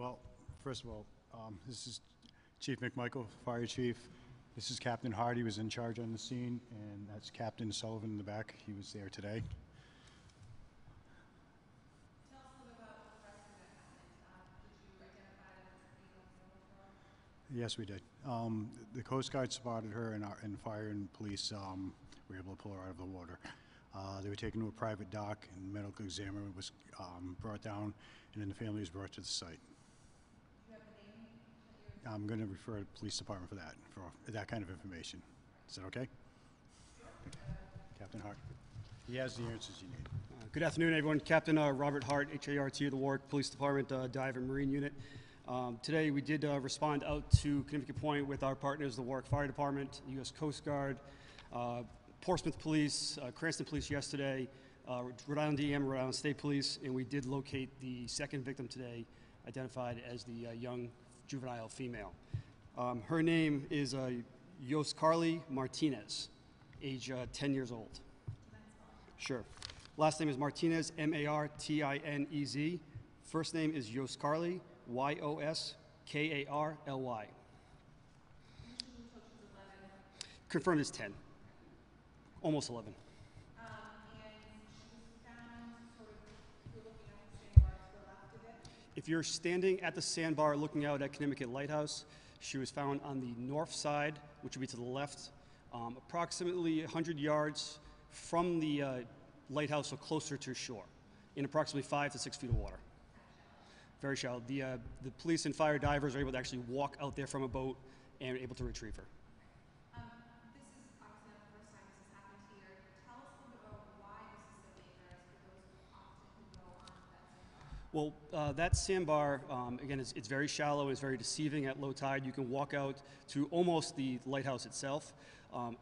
Well, first of all, this is Chief McMichael, Fire Chief. This is Captain Hart. He was in charge on the scene, and that's Captain Sullivan in the back. He was there today. Tell us a little about the rescue that happened. Did you identify them as being on the shore? Yes, we did. The Coast Guard spotted her, and fire and police were able to pull her out of the water. They were taken to a private dock, and the medical examiner was brought down, and then the family was brought to the site. Do you have the name? I'm going to refer to the police department for that kind of information. Is that okay? Captain Hart. He has the answers you need. Good afternoon, everyone. Captain Robert Hart, HART of the Warwick Police Department, Dive and Marine Unit. Today we did respond out to Conimicut Point with our partners, the Warwick Fire Department, U.S. Coast Guard, Portsmouth Police, Cranston Police yesterday, Rhode Island DEM, Rhode Island State Police, and we did locate the second victim today, identified as the young juvenile female. Her name is Yoscarly Martinez, age 10 years old. Sure. Last name is Martinez, M-A-R-T-I-N-E-Z. First name is Yoscarly, Y-O-S-K-A-R-L-Y. Confirmed is 10. Almost 11. And she was found sort of, you're looking at the sandbar to the left of it? If you're standing at the sandbar looking out at Conimicut Lighthouse, she was found on the north side, which would be to the left, approximately 100 yards from the lighthouse, so closer to shore, in approximately 5 to 6 feet of water. Very shallow. The police and fire divers are able to actually walk out there from a boat and able to retrieve her. This is obviously not the first time this has happened here. Tell us a little bit about why this is so dangerous for those who often go onto that sandbar. Well, that sandbar, again, it's very shallow. It's very deceiving at low tide. You can walk out to almost the lighthouse itself.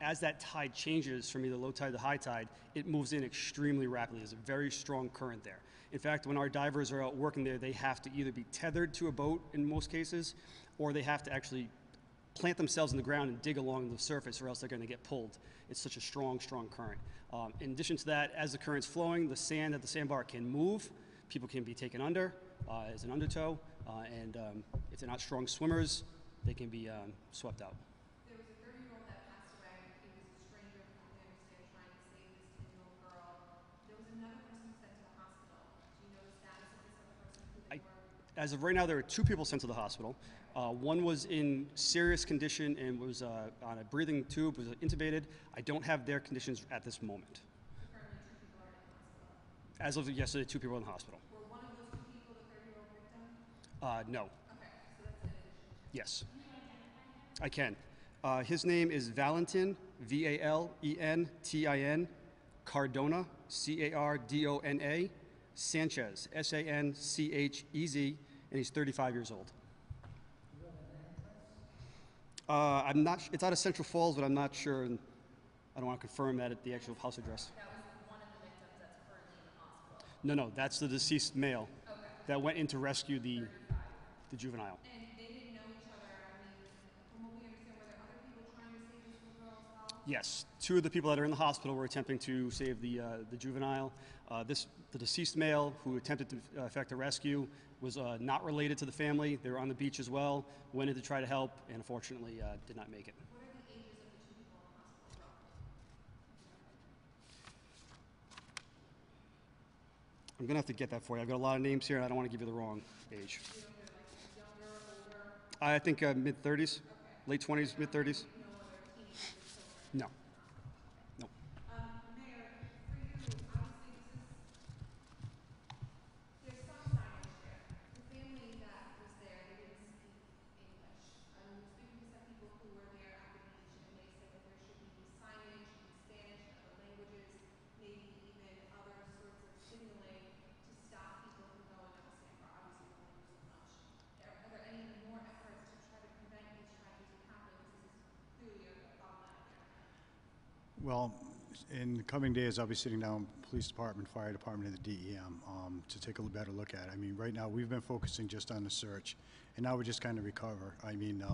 As that tide changes from either low tide to high tide, it moves in extremely rapidly. There's a very strong current there. In fact, when our divers are out working there, they have to either be tethered to a boat in most cases, or they have to actually plant themselves in the ground and dig along the surface, or else they're going to get pulled. It's such a strong, strong current. In addition to that, as the current's flowing, the sand at the sandbar can move. People can be taken under as an undertow, and if they're not strong swimmers, they can be swept out. There was a 30-year-old that passed away. He was a stranger, from what we understand, trying to save this 10-year-old girl. There was another person sent to the hospital. Do you know the status of this other person, who they were? As of right now, there are 2 people sent to the hospital. One was in serious condition and was on a breathing tube, was intubated. I don't have their conditions at this moment. Currently 2 people are in the hospital. As of yesterday, 2 people in the hospital. Were one of those 2 people the 30-year-old victim? No. Okay, so that's in addition. Yes. I can. His name is Valentin, V-A-L-E-N-T-I-N, Cardona, C-A-R-D-O-N-A, Sanchez, S-A-N-C-H-E-Z, and he's 35 years old. I'm not. It's out of Central Falls, but I'm not sure. And I don't want to confirm that at the actual house address. That was one of the victims that's currently in the hospital. No, that's the deceased male Okay. that went in to rescue the juvenile. And they didn't know each other. I mean, from what we understand, were there other people trying to save this little girl as well? Yes, 2 of the people that are in the hospital were attempting to save the juvenile. The deceased male who attempted to effect a rescue was not related to the family. They were on the beach as well, went in to try to help, and unfortunately did not make it. What are the ages of the 2 people in the hospital? I'm going to have to get that for you. I've got a lot of names here, and I don't want to give you the wrong age. You know, they're like younger, older? I think mid-30s, Okay. late 20s, mid-30s. No other teenagers or children? No. No. Mayor, for you, obviously there's some signage there. The family that was there, they didn't speak English. We were speaking to some people who were there at the beach, and they said that there should be signage in Spanish and other languages, maybe even other sorts of signaling to stop people from going on the sandbar. Obviously, we only use so much. Are there any more efforts to try to prevent these tragedies from happening? Because this is clearly a problematic area. Well, in the coming days, I'll be sitting down with the police department, fire department, and the DEM to take a better look at it. I mean, right now, we've been focusing just on the search, and now we're just kind of recover. I mean,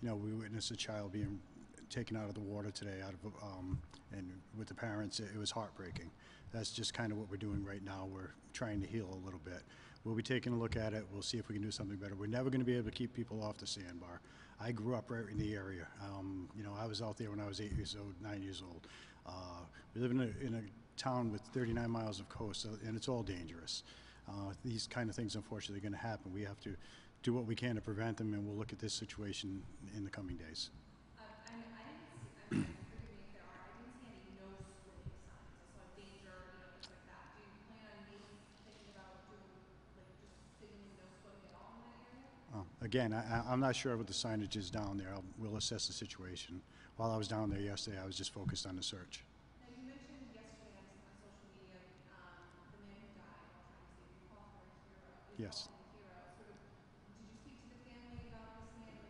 you know, we witnessed a child being taken out of the water today, and with the parents, it was heartbreaking. That's just kind of what we're doing right now. We're trying to heal a little bit. we'll be taking a look at it. We'll see if we can do something better. We're never going to be able to keep people off the sandbar. I grew up right in the area. You know, I was out there when I was 8 years old, 9 years old. We live in a town with 39 miles of coast, and it's all dangerous. These kind of things, unfortunately, are going to happen. We have to do what we can to prevent them, and we'll look at this situation in the coming days. I didn't see, I mean, forgive me if there are, I didn't see any no swimming signs. I saw danger, you know, things like that. Do you plan on maybe thinking about doing, like, just sitting in no swimming at all in that area? Again, I'm not sure what the signage is down there. We'll assess the situation. While I was down there yesterday, I was just focused on the search. Now, you mentioned yesterday on social media, the man who died, I'll try to say, you called her a hero. You Yes. called him a hero. Sort of, did you speak to the family about this man,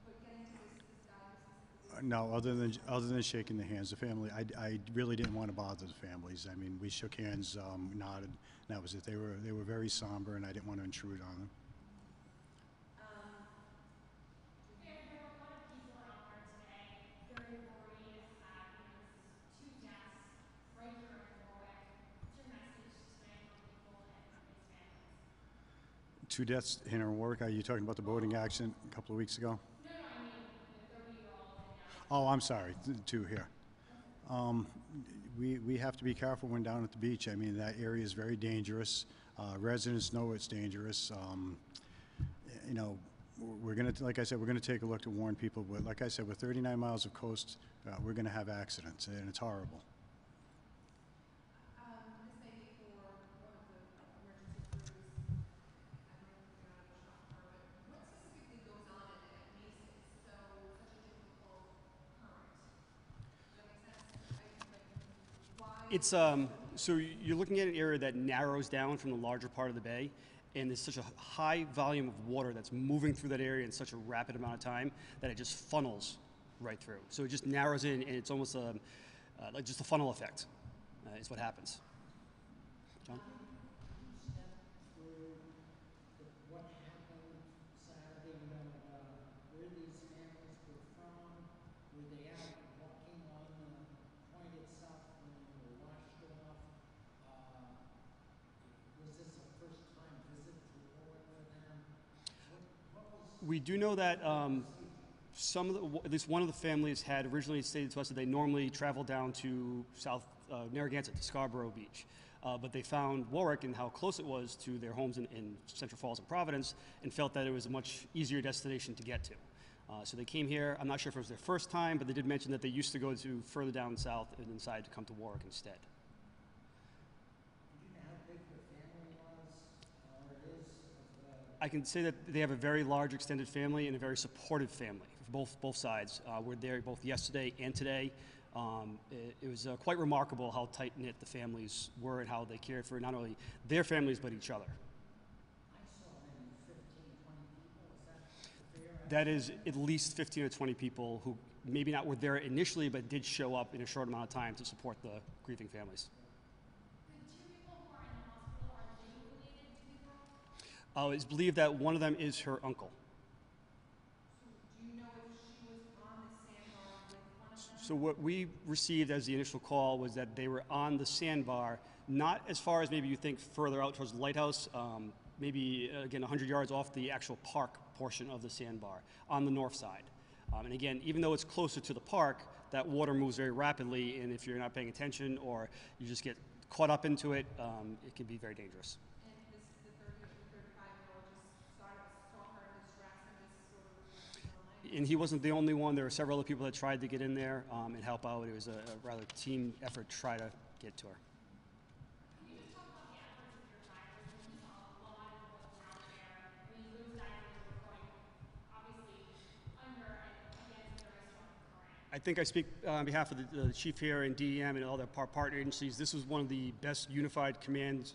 but getting to this guy who specifically? No, other than shaking the hands, the family. I really didn't want to bother the families. I mean, we shook hands, nodded, and that was it. They were very somber, and I didn't want to intrude on them. There were a lot of people out there today, very worried. This is 2 deaths right here in Warwick. What's your message tonight for people and for his families? 2 deaths here in Warwick. Are you talking about the boating accident a couple of weeks ago? No, I mean the 30-year-old and now. Oh, I'm sorry, 2 here. We have to be careful when down at the beach. I mean, that area is very dangerous. Residents know it's dangerous. You know, we're going to, like I said, we're going to take a look to warn people. But like I said, with 39 miles of coast, we're going to have accidents, and it's horrible. This may be for one of the emergency crews. I don't know if you're not a shopper, but what specifically goes on at Macy's? So such a difficult current. Does that make sense? Why? It's so you're looking at an area that narrows down from the larger part of the bay, and there's such a high volume of water that's moving through that area in such a rapid amount of time that it just funnels right through. So it just narrows in, and it's almost like just a funnel effect is what happens. John? What happened Saturday, you know, where these families were from, were they out walking on the point itself when they were washed off? Was this a first-time visit to Warwick for them? What was We do know that some of the, at least one of the families had originally stated to us that they normally travel down to South Narragansett to Scarborough Beach. But they found Warwick and how close it was to their homes in Central Falls and Providence and felt that it was a much easier destination to get to. So they came here. I'm not sure if it was their first time, but they did mention that they used to go to further down south and decided to come to Warwick instead. Do you know how big the family was, or is? I can say that they have a very large extended family and a very supportive family. Both sides were there both yesterday and today. It was quite remarkable how tight-knit the families were and how they cared for not only their families but each other. I saw maybe 15, 20 people. Is that fair? That is at least 15 or 20 people who maybe not were there initially but did show up in a short amount of time to support the grieving families. The 2 people who are in the hospital, are they related to the girl? It's believed that one of them is her uncle. Do you know if she was on the sandbar with one of them? So what we received as the initial call was that they were on the sandbar, not as far as maybe you think further out towards the lighthouse, maybe again 100 yards off the actual park portion of the sandbar on the north side. And again, even though it's closer to the park, that water moves very rapidly, and if you're not paying attention or you just get caught up into it, it can be very dangerous. And the 35-year-old just saw her in distress and just sort of was And he wasn't the only one. There were several other people that tried to get in there and help out. It was a rather team effort to try to get to her. Can you just talk about the efforts of your divers? We saw a lot of boats out there. I mean, those divers were going obviously under and against a very strong current. I think I speak on behalf of the chief here and DEM and all their partner agencies. This was one of the best unified command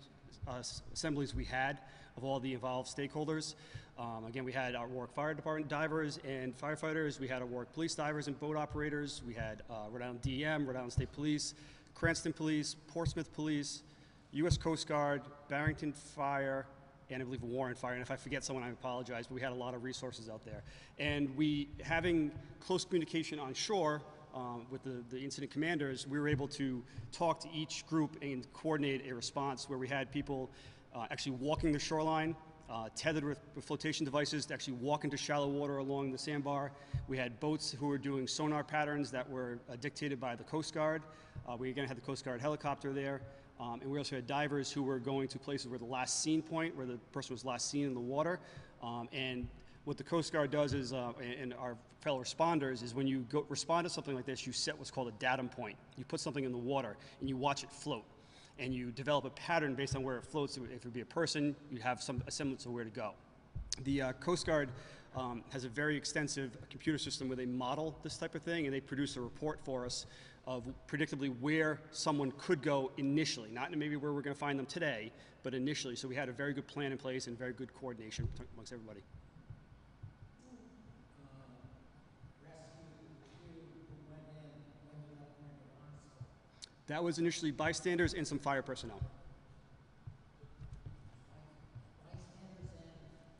assemblies we had of all the involved stakeholders. Again, we had our Warwick Fire Department divers and firefighters. We had our Warwick Police divers and boat operators. We had Rhode Island DEM, Rhode Island State Police, Cranston Police, Portsmouth Police, U.S. Coast Guard, Barrington Fire, and I believe Warren Fire. And if I forget someone, I apologize, but we had a lot of resources out there. And we, having close communication on shore with the incident commanders, we were able to talk to each group and coordinate a response where we had people actually walking the shoreline, tethered with flotation devices to actually walk into shallow water along the sandbar. We had boats who were doing sonar patterns that were dictated by the Coast Guard. We again had the Coast Guard helicopter there. And we also had divers who were going to places where the last seen point, where the person was last seen in the water. And what the Coast Guard does is, and our fellow responders, is when you go respond to something like this, you set what's called a datum point. You put something in the water and you watch it float. And you develop a pattern based on where it floats. If it would be a person, you'd have a semblance of where to go. The Coast Guard has a very extensive computer system where they model this type of thing, and they produce a report for us of predictably where someone could go initially, not maybe where we're going to find them today, but initially. So we had a very good plan in place and very good coordination amongst everybody. That was initially bystanders and some fire personnel.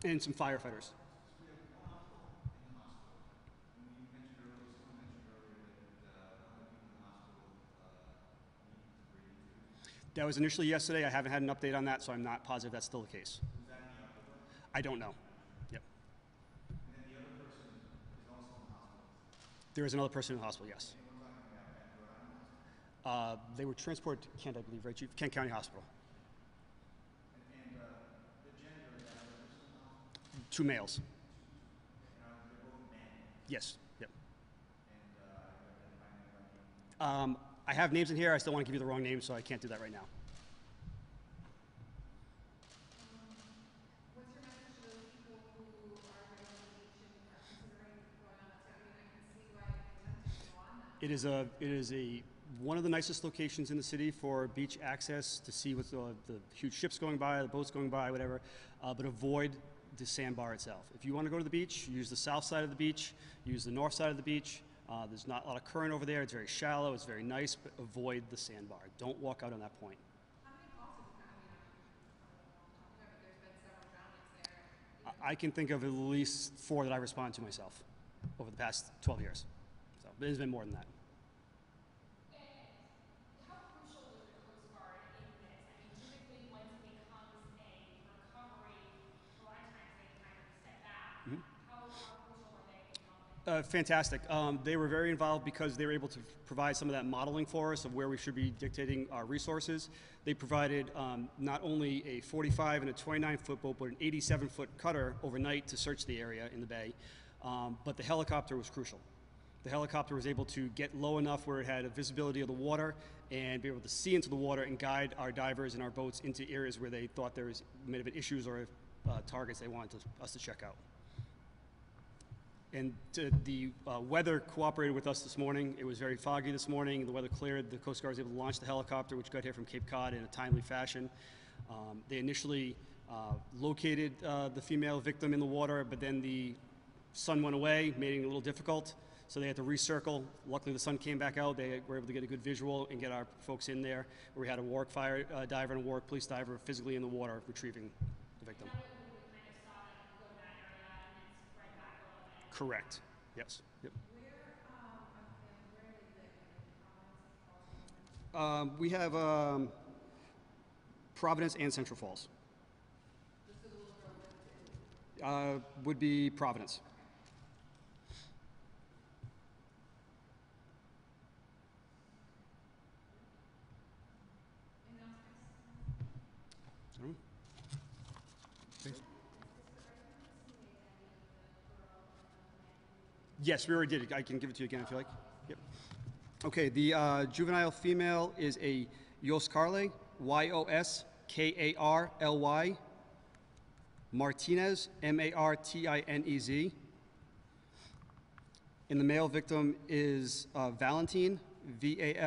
And some firefighters. That was initially yesterday. I haven't had an update on that, so I'm not positive that's still the case. I don't know. Yep. And then the other person is also in the hospital? There is another person in the hospital, yes. They were transported to Kent, I believe, right, Chief? Kent County Hospital. And the gender of that other person in the hospital? 2 males. And they're both men? Yes. Yep. And I have names in here. I still want to give you the wrong names, so I can't do that right now. What's your message to those people who are going on the beach and are considering going on this? I mean, I can see why you're tempted to go on that. It is one of the nicest locations in the city for beach access to see what's the huge ships going by, the boats going by, whatever, but avoid the sandbar itself. If you want to go to the beach, use the south side of the beach, use the north side of the beach. There's not a lot of current over there. It's very shallow. It's very nice, but avoid the sandbar. Don't walk out on that point. How many calls have you had? I mean, I don't know off the top of my head, but there's been several drownings there. I can think of at least 4 that I respond to myself over the past 12 years. So, but it's been more than that. How crucial is the Coast Guard in this? I mean, typically once it becomes a recovery, a lot of times they kind of step back. Mm-hmm. How crucial are they in helping? Fantastic. They were very involved because they were able to provide some of that modeling for us of where we should be dictating our resources. They provided not only a 45 and a 29-foot boat, but an 87-foot cutter overnight to search the area in the bay. But the helicopter was crucial. The helicopter was able to get low enough where it had a visibility of the water and be able to see into the water and guide our divers and our boats into areas where they thought there may have been issues or targets they wanted us to check out. And the weather cooperated with us this morning. It was very foggy this morning. The weather cleared. The Coast Guard was able to launch the helicopter, which got here from Cape Cod in a timely fashion. They initially located the female victim in the water, but then the sun went away, making it a little difficult. So they had to recircle. Luckily, the sun came back out. They were able to get a good visual and get our folks in there. Where we had a Warwick fire diver and a Warwick police diver physically in the water retrieving the victim. Correct. Yes. Yep. We have Providence and Central Falls. Would be Providence. Yes, we already did. I can give it to you again if you like. Yep. Okay, the juvenile female is a Yoskarly, Y-O-S-K-A-R-L-Y, Martinez, M-A-R-T-I-N-E-Z. And the male victim is Valentine, V-A-L-E-N-T-I-N,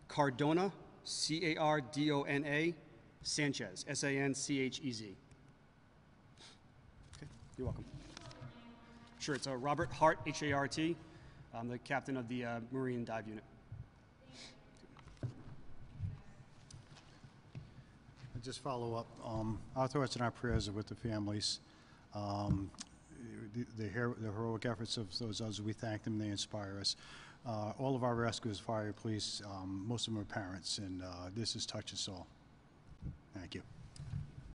Cardona, C-A-R-D-O-N-A, Sanchez, S-A-N-C-H-E-Z. Okay, you're welcome. Sure, it's Robert Hart, H-A-R-T. I'm the captain of the Marine Dive Unit. I'll just follow up. Our thoughts and our prayers are with the families. The heroic efforts of those others, we thank them, they inspire us. All of our rescuers, fire, police, most of them are parents, and this has touched us all. Thank you.